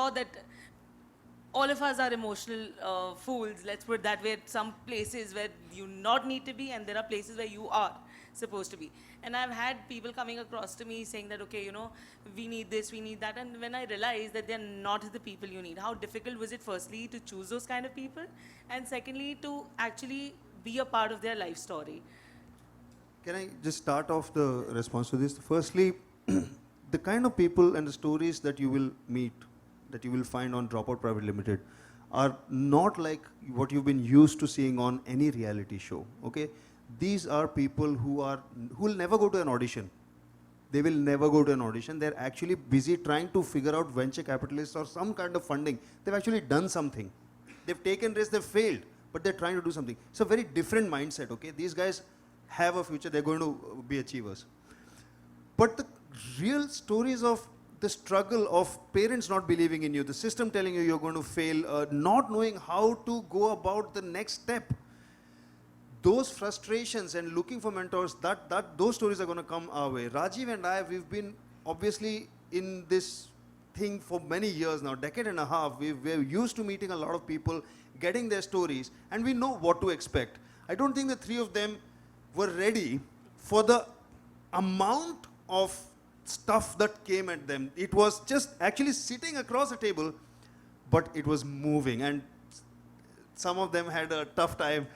saw that all of us are emotional fools, let's put it that way, at some places where you not need to be, and there are places where you are supposed to be. And I've had people coming across to me saying that, okay, we need this, we need that. And when I realized that they're not the people you need, how difficult was it, firstly, to choose those kind of people, and secondly, to actually be a part of their life story. Can I just start off the response to this? Firstly, the kind of people and the stories that you will meet, that you will find on Dropout Private Limited, are not like what you've been used to seeing on any reality show. Okay, these are people who will never go to an audition. They will never go to an audition. They're actually busy trying to figure out venture capitalists or some kind of funding. They've actually done something. They've taken risks. They've failed, but they're trying to do something. It's a very different mindset. Okay, these guys have a future. They're going to be achievers. But the real stories of the struggle of parents not believing in you, the system telling you you're going to fail, not knowing how to go about the next step, those frustrations and looking for mentors, those stories are going to come our way. Rajiv and I, we've been obviously in this thing for many years now, decade and a half. We're used to meeting a lot of people, getting their stories, and we know what to expect. I don't think the three of them were ready for the amount of stuff that came at them. It was just actually sitting across a table, but it was moving, and some of them had a tough time.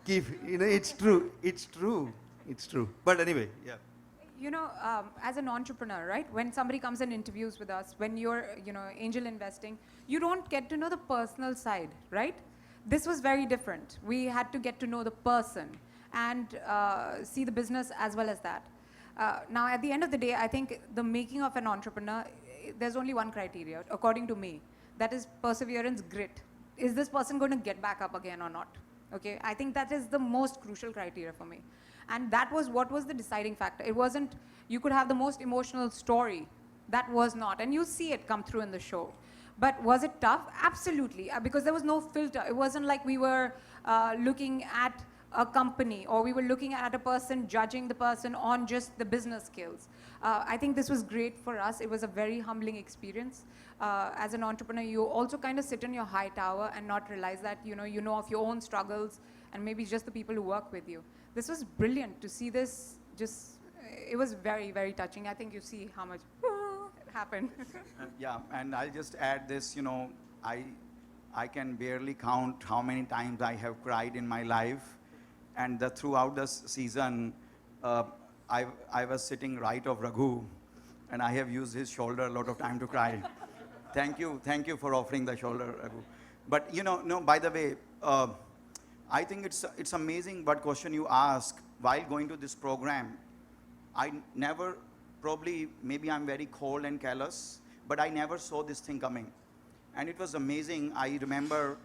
It's true. But anyway, yeah. As an entrepreneur, right? When somebody comes and interviews with us, when you're, angel investing, you don't get to know the personal side, right? This was very different. We had to get to know the person and see the business as well as that. Now, at the end of the day, I think the making of an entrepreneur, there's only one criteria, according to me. That is perseverance, grit. Is this person going to get back up again or not? Okay, I think that is the most crucial criteria for me. And that was what was the deciding factor. It wasn't, you could have the most emotional story. That was not. And you see it come through in the show. But was it tough? Absolutely, because there was no filter. It wasn't like we were looking at a company or we were looking at a person, judging the person on just the business skills. I think this was great for us. It was a very humbling experience. As an entrepreneur, you also kind of sit in your high tower and not realize that you know of your own struggles and maybe just the people who work with you. This was brilliant to see this. It was very, very touching. I think you see how much it happened. Yeah, and I'll just add this, I can barely count how many times I have cried in my life. And throughout the season, I was sitting right of Raghu, and I have used his shoulder a lot of time to cry. Thank you for offering the shoulder, Raghu. But by the way, I think it's amazing what question you ask while going to this program. I never, probably, maybe I'm very cold and callous, but I never saw this thing coming. And it was amazing. I remember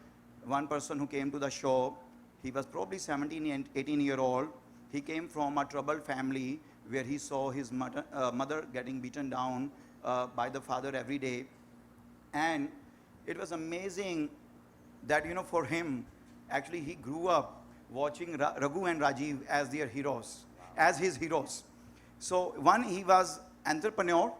one person who came to the show. He was probably 17 and 18-year-old. He came from a troubled family where he saw his mother getting beaten down by the father every day. And it was amazing that, for him, actually he grew up watching Raghu and Rajiv as their heroes, as his heroes. So one, he was entrepreneur,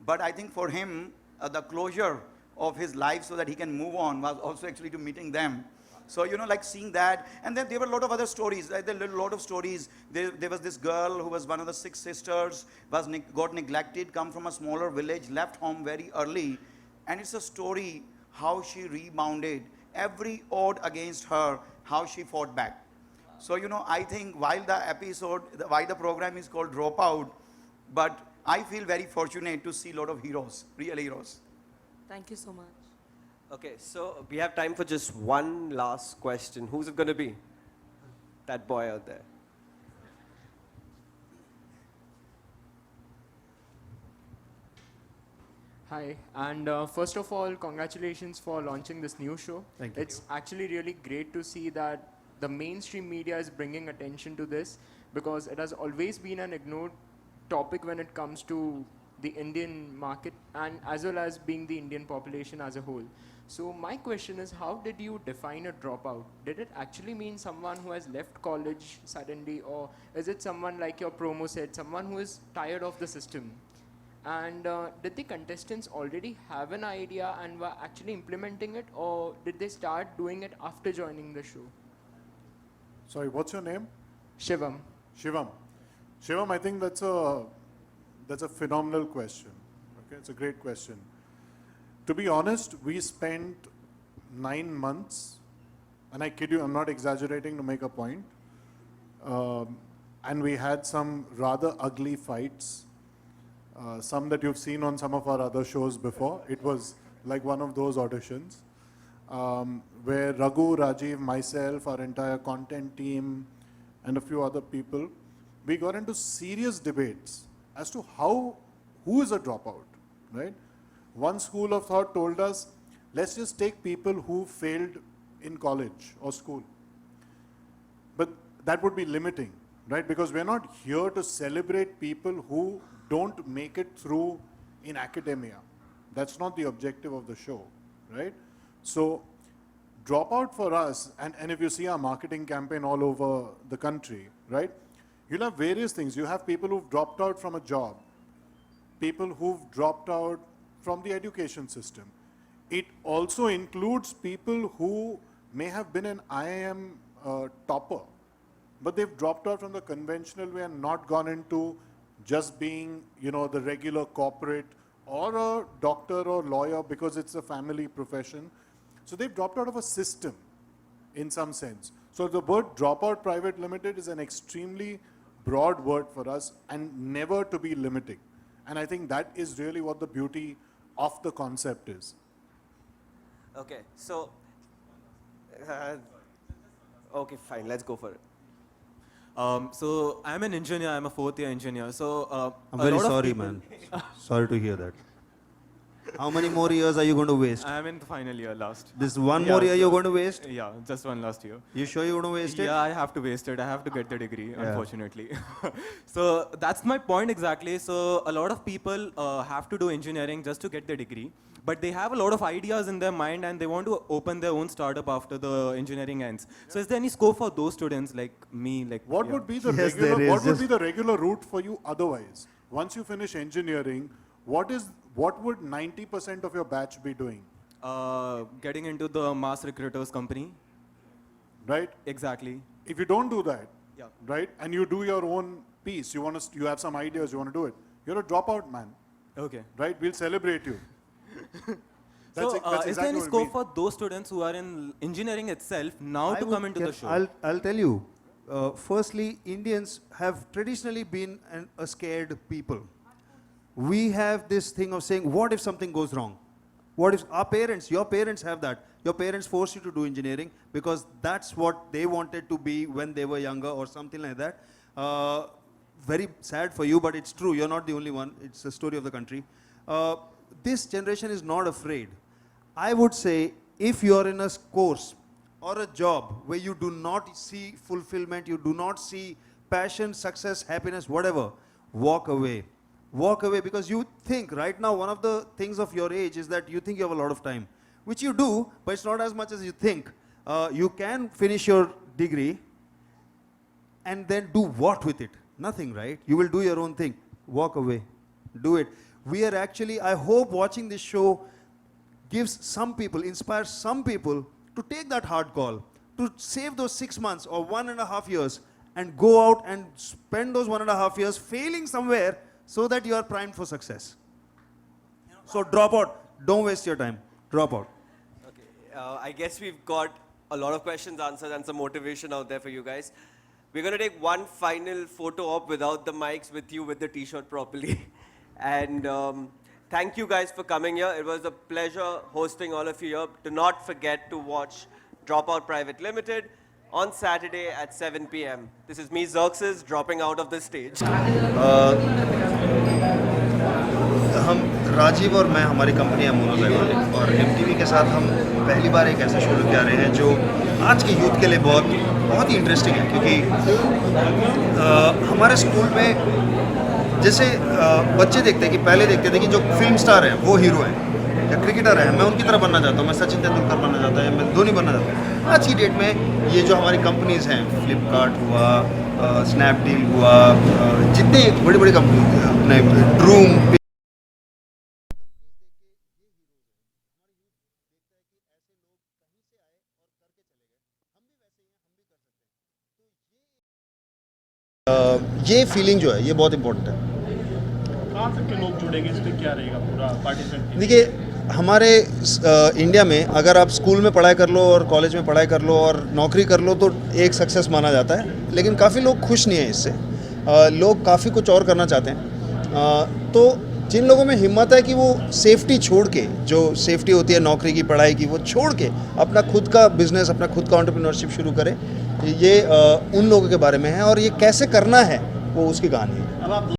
but I think for him, the closure of his life so that he can move on was also actually to meeting them. So, like seeing that. And then there were a lot of other stories. There were a lot of stories. There was this girl who was one of the 6 sisters, got neglected, come from a smaller village, left home very early. And it's a story how she rebounded. Every odd against her, how she fought back. So, I think while the program is called Dropout, but I feel very fortunate to see a lot of heroes, real heroes. Thank you so much. Okay, so we have time for just one last question. Who's it going to be? That boy out there. Hi, and first of all, congratulations for launching this new show. Thank you. It's actually really great to see that the mainstream media is bringing attention to this, because it has always been an ignored topic when it comes to the Indian market and as well as being the Indian population as a whole. So my question is, how did you define a dropout? Did it actually mean someone who has left college suddenly, or is it someone like your promo said, someone who is tired of the system? And did the contestants already have an idea and were actually implementing it, or did they start doing it after joining the show? Sorry, what's your name? Shivam. Shivam. Shivam, I think that's a phenomenal question. Okay, it's a great question. To be honest, we spent 9 months, and I kid you, I'm not exaggerating to make a point. And we had some rather ugly fights, some that you've seen on some of our other shows before. It was like one of those auditions, where Raghu, Rajiv, myself, our entire content team, and a few other people, we got into serious debates as to who is a dropout, right? One school of thought told us, let's just take people who failed in college or school. But that would be limiting, right? Because we're not here to celebrate people who don't make it through in academia. That's not the objective of the show, right? So dropout for us, and if you see our marketing campaign all over the country, right? You'll have various things. You have people who've dropped out from a job, people who've dropped out from the education system. It also includes people who may have been an IIM topper, but they've dropped out from the conventional way and not gone into just being, the regular corporate or a doctor or lawyer because it's a family profession. So they've dropped out of a system in some sense. So the word dropout private limited is an extremely broad word for us and never to be limiting. And I think that is really what the beauty of the concept is. Okay, so, okay, fine, let's go for it. So I'm an engineer, I'm a 4th-year engineer. So I'm a very lot of sorry, people- man. Sorry to hear that. How many more years are you going to waste? I'm in the final year last. This one Yeah, more year so- you're going to waste? Yeah, just one last year. You sure you're going to waste it? Yeah, I have to waste it. I have to get the degree, Yeah. unfortunately. So that's my point exactly. So a lot of people have to do engineering just to get the degree, but they have a lot of ideas in their mind and they want to open their own startup after the engineering ends. So is there any scope for those students like me? Like What yeah. would be the Yes, regular? there is. What would Just- be the regular route for you otherwise? Once you finish engineering, what would 90% of your batch be doing? Getting into the mass recruiters company? Right? Exactly. If you don't do that, Yeah. right, and you do your own piece, you have some ideas, you want to do it, you're a dropout, man. Okay. Right? We'll celebrate you. So, That's is there any exactly what it scope means. for those students who are in engineering itself now I to would come into the get- show? I'll tell you. Firstly, Indians have traditionally been a scared people. We have this thing of saying, what if something goes wrong? What if your parents have that. Your parents forced you to do engineering because that's what they wanted to be when they were younger or something like that. Very sad for you, but it's true. You're not the only one. It's the story of the country. This generation is not afraid. I would say if you're in a course or a job where you do not see fulfillment, you do not see passion, success, happiness, whatever, walk away. Walk away because you think right now one of the things of your age is that you think you have a lot of time, which you do, but it's not as much as you think. You can finish your degree and then do what with it? Nothing, right? You will do your own thing. Walk away. Do it. We are actually, I hope watching this show gives some people, inspires some people to take that hard call, to save those 6 months or 1.5 years and go out and spend those 1.5 years failing somewhere so that you are primed for success. So drop out. Don't waste your time. Drop out. Okay, I guess we've got a lot of questions answered and some motivation out there for you guys. We're going to take one final photo op without the mics with you with the t-shirt properly. And thank you guys for coming here. It was a pleasure hosting all of you here. Do not forget to watch Dropout Private Limited on Saturday at 7 p.m. This is me, Xerxes, dropping out of the stage. हम राजीव और मैं हमारी company है मोनोलाइव और MTV के साथ हम पहली बार एक ऐसा शो लेके आ रहे हैं जो आज के यूथ के लिए बहुत ही इंटरेस्टिंग है क्योंकि हमारे स्कूल में जैसे बच्चे देखते हैं कि पहले देखते थे कि जो फिल्म स्टार हैं वो हीरो हैं या क्रिकेटर हैं, मैं उनकी तरह बनना चाहता हूँ, मैं सचिन तेंदुलकर बनना चाहता हूँ या मैं धोनी बनना चाहता हूँ। आज की डेट में ये जो हमारी कंपनीज़ हैं, फ्लिपकार्ट हुआ, स्नैपडील हुआ, जितने बड़ी बड़ी कंपनी अपने ड्रूम ये फीलिंग जो है ये बहुत इंपॉर्टेंट है। कहाँ तक के लोग जुड़ेंगे, इस पर क्या रहेगा पूरा पार्टिसिपेंट? देखिए हमारे इंडिया में अगर आप स्कूल में पढ़ाई कर लो और कॉलेज में पढ़ाई कर लो और नौकरी कर लो तो एक सक्सेस माना जाता है, लेकिन काफ़ी लोग खुश नहीं हैं इससे। लोग काफ़ी कुछ और करना चाहते हैं। तो जिन लोगों में हिम्मत है कि वो सेफ्टी छोड़ के, जो सेफ्टी होती है नौकरी की पढ़ाई की, वो छोड़ के अपना खुद का बिजनेस, अपना खुद का एंटरप्रेन्योरशिप शुरू करें, ये उन लोगों के बारे में है और ये कैसे करना है वो उसकी कहानी है। अब आप